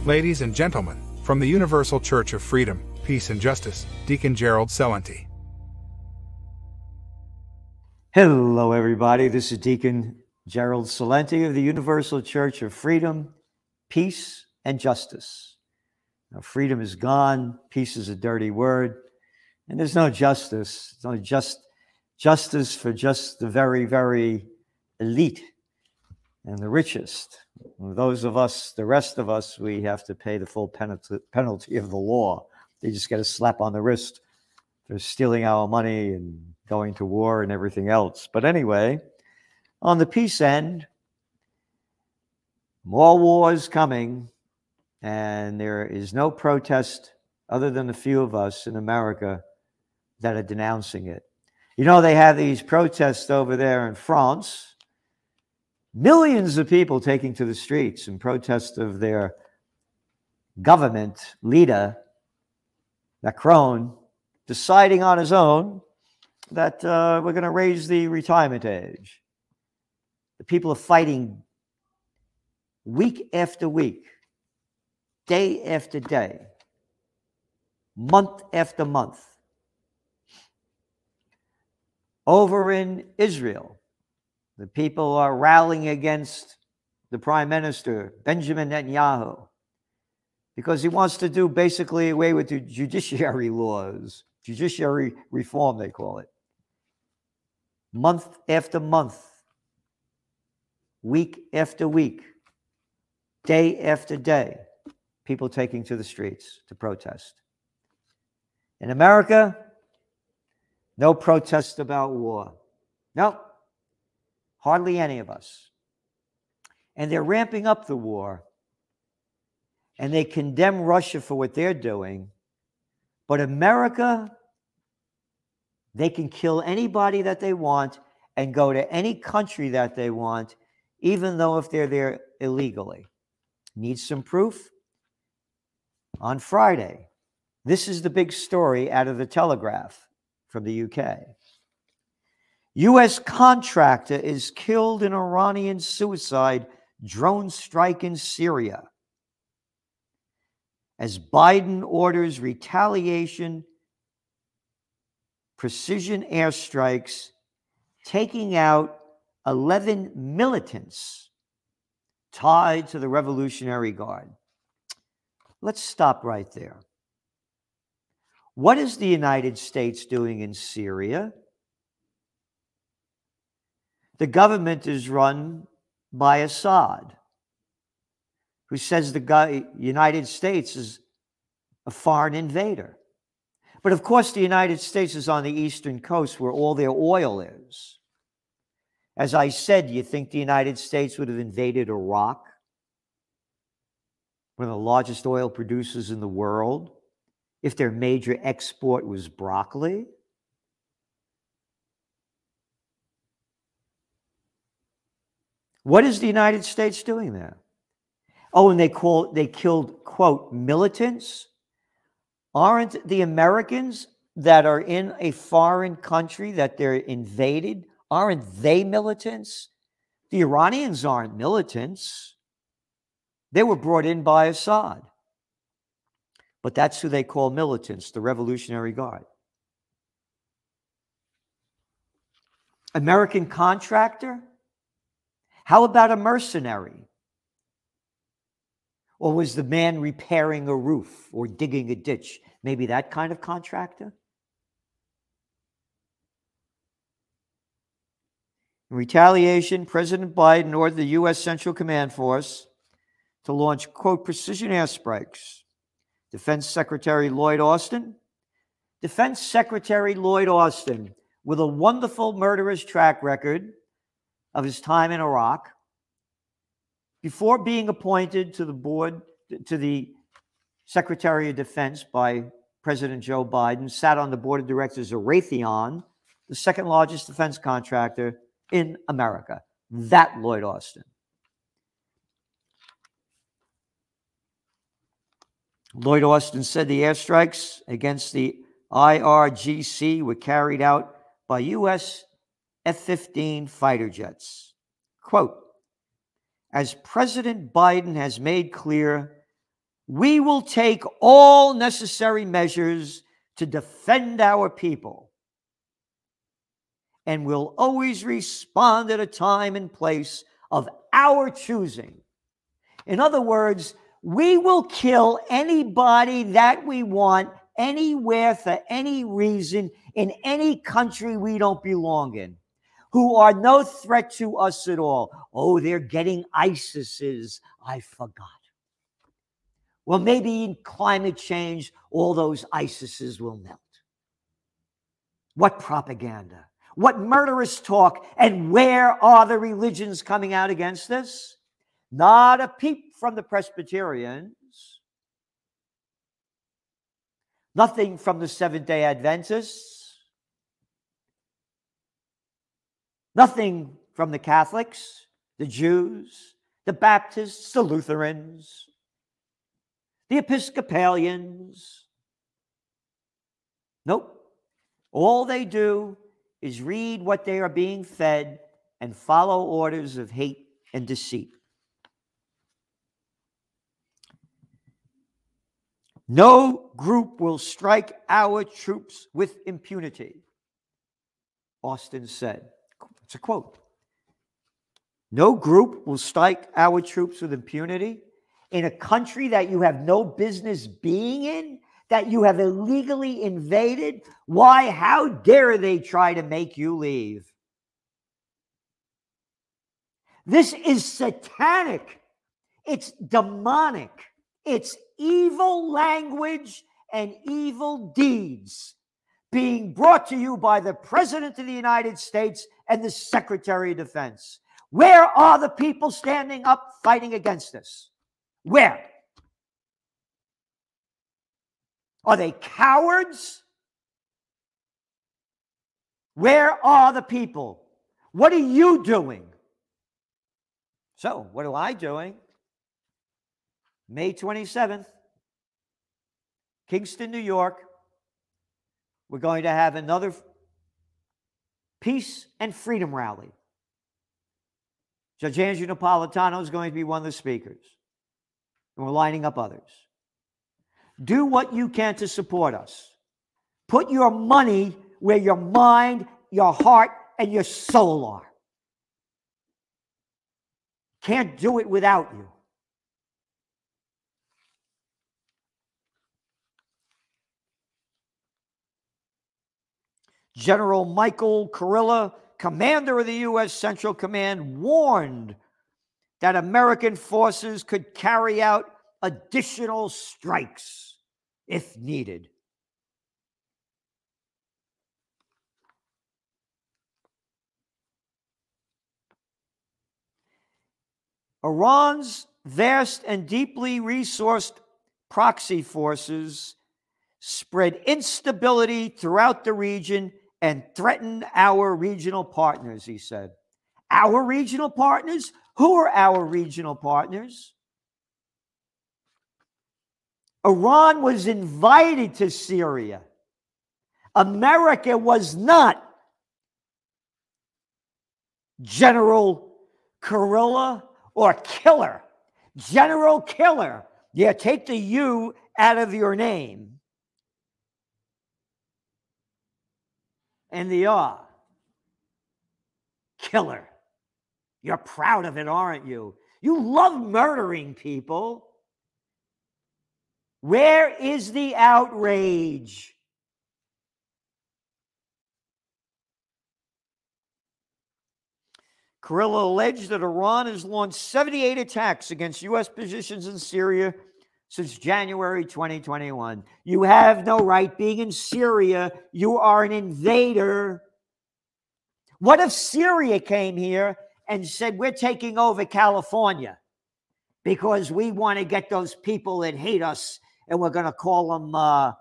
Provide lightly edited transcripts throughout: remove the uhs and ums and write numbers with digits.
Ladies and gentlemen, from the Universal Church of Freedom, Peace and Justice, Deacon Gerald Celente. Hello, everybody. This is Deacon Gerald Celente of the Universal Church of Freedom, Peace and Justice. Now, freedom is gone. Peace is a dirty word. And there's no justice. It's only justice for just the very, very elite and the richest. And those of us, the rest of us, we have to pay the full penalty of the law. They just get a slap on the wrist for stealing our money and going to war and everything else. But anyway, on the peace end, more wars coming, and there is no protest other than a few of us in America that are denouncing it. You know, they have these protests over there in France. Millions of people taking to the streets in protest of their government leader, Macron, deciding on his own that we're going to raise the retirement age. The people are fighting week after week, day after day, month after month. Over in Israel, the people are rallying against the Prime Minister, Benjamin Netanyahu, because he wants to do basically away with the judiciary laws, judiciary reform, they call it. Month after month, week after week, day after day, people taking to the streets to protest. In America, no protest about war. No. Hardly any of us. And they're ramping up the war. And they condemn Russia for what they're doing. But America, they can kill anybody that they want and go to any country that they want, even though if they're there illegally. Need some proof? On Friday, this is the big story out of the Telegraph from the UK. U.S. contractor is killed in Iranian suicide drone strike in Syria as Biden orders retaliation, precision airstrikes, taking out 11 militants tied to the Revolutionary Guard. Let's stop right there. What is the United States doing in Syria? The government is run by Assad, who says the United States is a foreign invader. But of course, the United States is on the eastern coast where all their oil is. As I said, you think the United States would have invaded Iraq, one of the largest oil producers in the world, if their major export was broccoli? What is the United States doing there? Oh, and they killed, quote, militants? Aren't the Americans that are in a foreign country that they're invaded, aren't they militants? The Iranians aren't militants. They were brought in by Assad. But that's who they call militants, the Revolutionary Guard. American contractor? How about a mercenary? Or was the man repairing a roof or digging a ditch? Maybe that kind of contractor? In retaliation, President Biden ordered the U.S. Central Command Force to launch, quote, precision airstrikes. Defense Secretary Lloyd Austin, with a wonderful murderous track record of his time in Iraq, before being appointed to the Secretary of Defense by President Joe Biden, sat on the board of directors of Raytheon, the second largest defense contractor in America. That Lloyd Austin. Lloyd Austin said the airstrikes against the IRGC were carried out by U.S. F-15 fighter jets. Quote, as President Biden has made clear, We will take all necessary measures to defend our people, and will always respond at a time and place of our choosing. In other words, we will kill anybody that we want, anywhere, for any reason, in any country we don't belong in, who are no threat to us at all. Oh, they're getting ISISes. I forgot. Well, maybe in climate change, all those ISISes will melt. What propaganda? What murderous talk? And where are the religions coming out against this? Not a peep from the Presbyterians. Nothing from the Seventh-day Adventists. Nothing from the Catholics, the Jews, the Baptists, the Lutherans, the Episcopalians. Nope. All they do is read what they are being fed and follow orders of hate and deceit. No group will strike our troops with impunity, Austin said. It's a quote. No group will strike our troops with impunity in a country that you have no business being in, that you have illegally invaded. Why, how dare they try to make you leave? This is satanic. It's demonic. It's evil language and evil deeds being brought to you by the President of the United States and the Secretary of Defense. Where are the people standing up fighting against this? Where? Are they cowards? Where are the people? What are you doing? So, what am I doing? May 27th, Kingston, New York. We're going to have another peace and freedom rally. Judge Andrew Napolitano is going to be one of the speakers. And we're lining up others. Do what you can to support us. Put your money where your mind, your heart, and your soul are. Can't do it without you. General Michael Kurilla, commander of the U.S. Central Command, warned that American forces could carry out additional strikes if needed. Iran's vast and deeply resourced proxy forces spread instability throughout the region and threaten our regional partners, he said. Our regional partners? Who are our regional partners? Iran was invited to Syria. America was not. General Kurilla or Killer. General Killer. Yeah, take the U out of your name. And the R. Killer. You're proud of it, aren't you? You love murdering people. Where is the outrage? Kurilla alleged that Iran has launched 78 attacks against U.S. positions in Syria since January 2021. You have no right being in Syria. You are an invader. What if Syria came here and said, we're taking over California because we want to get those people that hate us, and we're going to call them,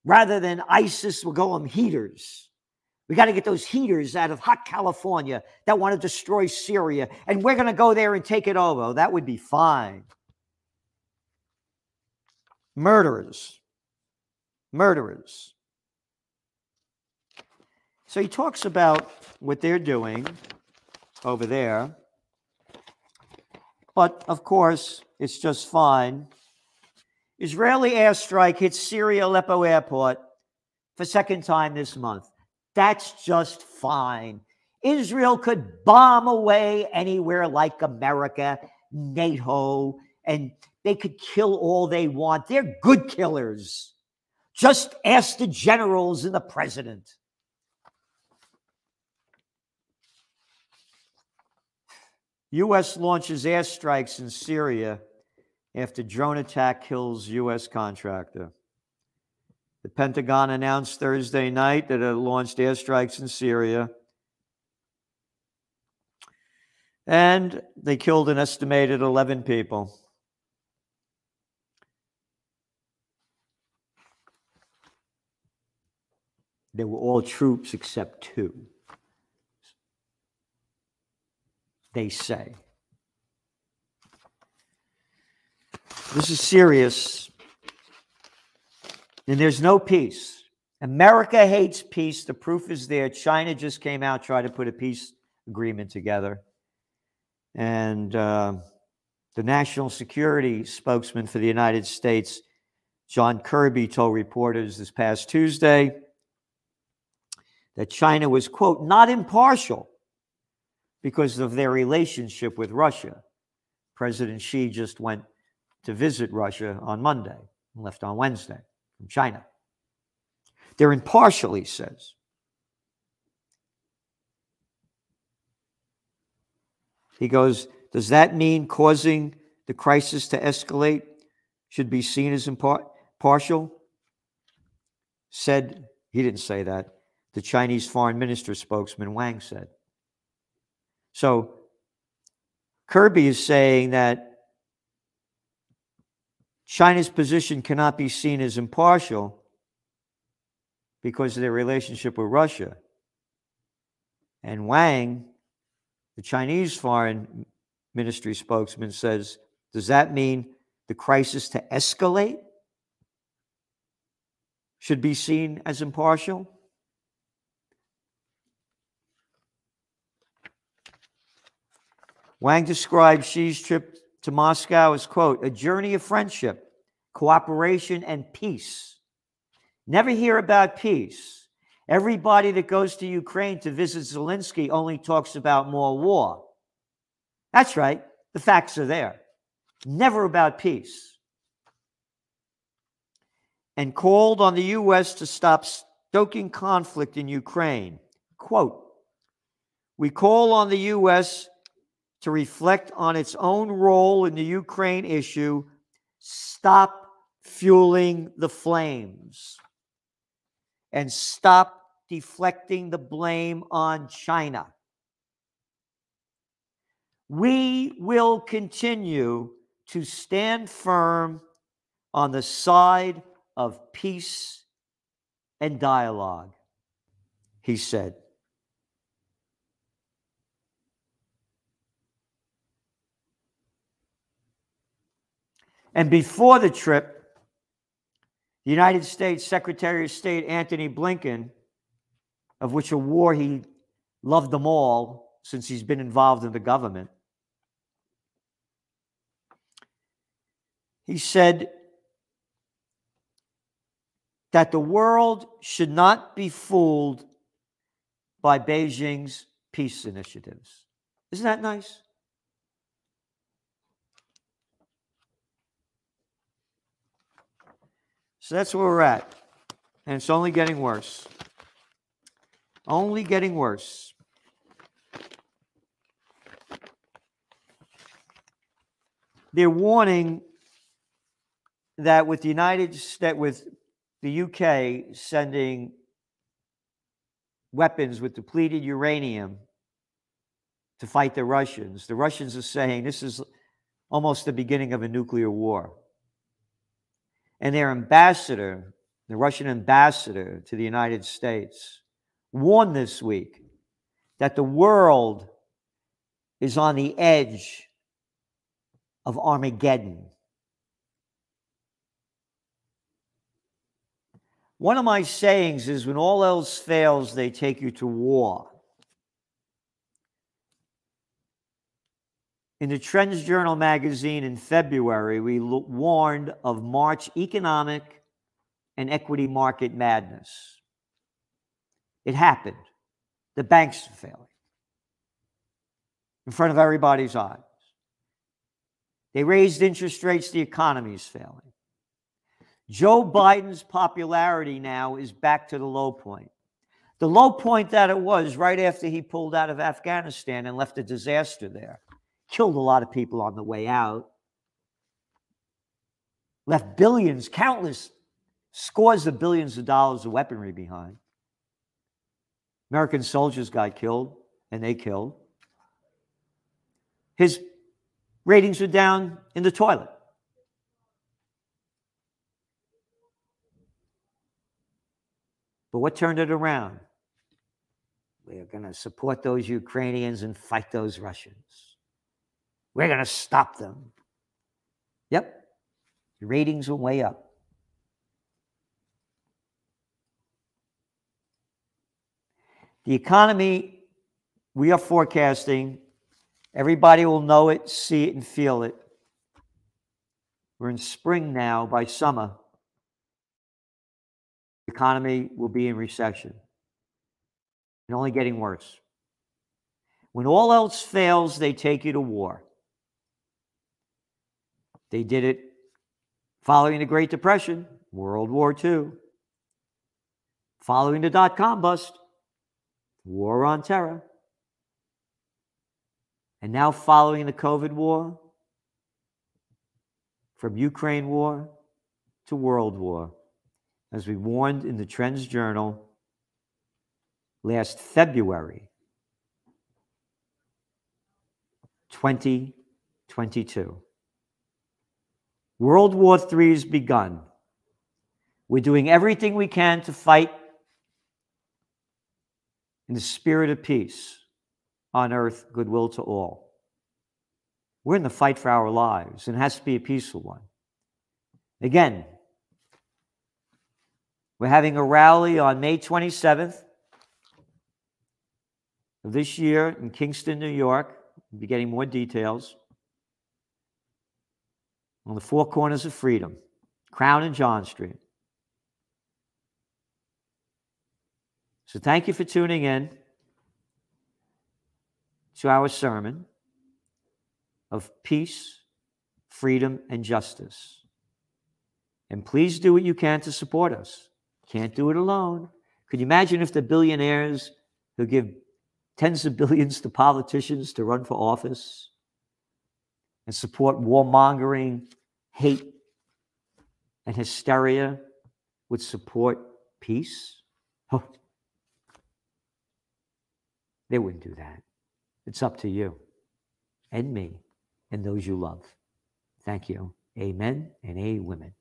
rather than ISIS, we'll call them heaters. We got to get those heaters out of hot California that want to destroy Syria, and we're going to go there and take it over. That would be fine. Murderers. Murderers. So he talks about what they're doing over there. But, of course, it's just fine Israeli airstrike hits Syria Aleppo airport for second time this month. That's just fine. Israel could bomb away anywhere like America, NATO, and they could kill all they want. They're good killers. Just ask the generals and the president. U.S. launches airstrikes in Syria after drone attack kills U.S. contractor. The Pentagon announced Thursday night that it launched airstrikes in Syria, and they killed an estimated 11 people. They were all troops except 2, they say. This is serious, and there's no peace. America hates peace. The proof is there. China just came out, tried to put a peace agreement together. And the national security spokesman for the United States, John Kirby, told reporters this past Tuesday that China was, quote, not impartial because of their relationship with Russia. President Xi just went to visit Russia on Monday and left on Wednesday from China. They're impartial, he says. He goes, does that mean causing the crisis to escalate should be seen as impartial? Said, he didn't say that. The Chinese foreign minister spokesman Wang said. So Kirby is saying that China's position cannot be seen as impartial because of their relationship with Russia. And Wang, the Chinese foreign ministry spokesman, says, does that mean the crisis to escalate should be seen as impartial? Wang described Xi's trip to Moscow as, quote, a journey of friendship, cooperation, and peace. Never hear about peace. Everybody that goes to Ukraine to visit Zelensky only talks about more war. That's right. The facts are there. Never about peace. And called on the U.S. to stop stoking conflict in Ukraine. Quote, we call on the U.S. to reflect on its own role in the Ukraine issue, stop fueling the flames, and stop deflecting the blame on China. We will continue to stand firm on the side of peace and dialogue, he said. And before the trip, the United States Secretary of State Antony Blinken, of which a war he loved them all since he's been involved in the government, he said that the world should not be fooled by Beijing's peace initiatives. Isn't that nice? So that's where we're at. And it's only getting worse. Only getting worse. They're warning that with the UK sending weapons with depleted uranium to fight the Russians are saying this is almost the beginning of a nuclear war. And their ambassador, the Russian ambassador to the United States, warned this week that the world is on the edge of Armageddon. One of my sayings is, when all else fails, they take you to war. In the Trends Journal magazine in February, we warned of March economic and equity market madness. It happened. The banks are failing in front of everybody's eyes. They raised interest rates, the economy is failing. Joe Biden's popularity now is back to the low point. The low point that it was right after he pulled out of Afghanistan and left a disaster there. Killed a lot of people on the way out. Left billions, countless, scores of billions of dollars of weaponry behind. American soldiers got killed, and they killed. His ratings were down in the toilet. But what turned it around? We're going to support those Ukrainians and fight those Russians. We're going to stop them. Yep. The ratings were way up. The economy we are forecasting, everybody will know it, see it, and feel it. We're in spring now. By summer, the economy will be in recession and only getting worse. When all else fails, they take you to war. They did it following the Great Depression, World War II. Following the dot-com bust, War on Terror. And now following the COVID war, from Ukraine war to World War, as we warned in the Trends Journal last February 2022. World War III has begun. We're doing everything we can to fight in the spirit of peace on earth, goodwill to all. We're in the fight for our lives, and it has to be a peaceful one. Again, we're having a rally on May 27th of this year in Kingston, New York. We'll be getting more details. On the four corners of freedom, Crown and John Street. So thank you for tuning in to our sermon of peace, freedom, and justice. And please do what you can to support us. Can't do it alone. Could you imagine if the billionaires who give tens of billions to politicians to run for office and support warmongering, hate, and hysteria would support peace? Oh, they wouldn't do that. It's up to you and me and those you love. Thank you. Amen and amen.